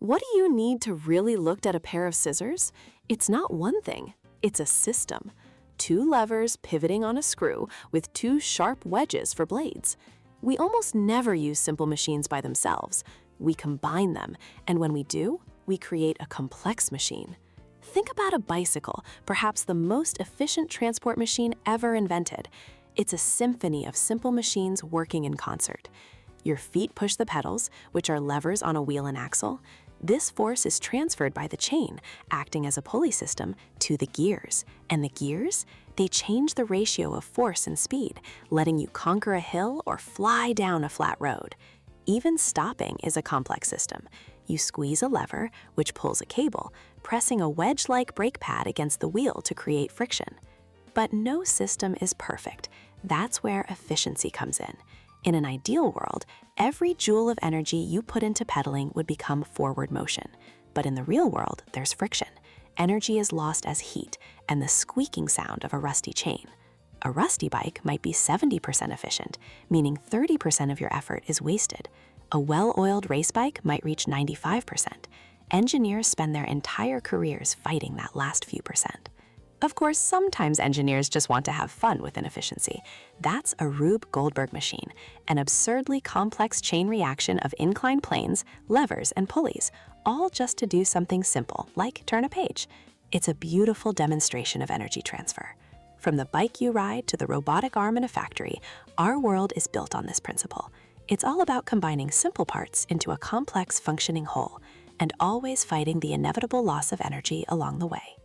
What do you need to really look at a pair of scissors? It's not one thing, it's a system. Two levers pivoting on a screw with two sharp wedges for blades. We almost never use simple machines by themselves. We combine them, and when we do, we create a complex machine. Think about a bicycle, perhaps the most efficient transport machine ever invented. It's a symphony of simple machines working in concert. Your feet push the pedals, which are levers on a wheel and axle. This force is transferred by the chain, acting as a pulley system, to the gears. And the gears? They change the ratio of force and speed, letting you conquer a hill or fly down a flat road. Even stopping is a complex system. You squeeze a lever, which pulls a cable, pressing a wedge-like brake pad against the wheel to create friction. But no system is perfect. That's where efficiency comes in. In an ideal world, every joule of energy you put into pedaling would become forward motion. But in the real world, there's friction. Energy is lost as heat and the squeaking sound of a rusty chain. A rusty bike might be 70% efficient, meaning 30% of your effort is wasted. A well-oiled race bike might reach 95%. Engineers spend their entire careers fighting that last few percent. Of course, sometimes engineers just want to have fun with inefficiency. That's a Rube Goldberg machine, an absurdly complex chain reaction of inclined planes, levers, and pulleys, all just to do something simple, like turn a page. It's a beautiful demonstration of energy transfer. From the bike you ride to the robotic arm in a factory, our world is built on this principle. It's all about combining simple parts into a complex functioning whole, and always fighting the inevitable loss of energy along the way.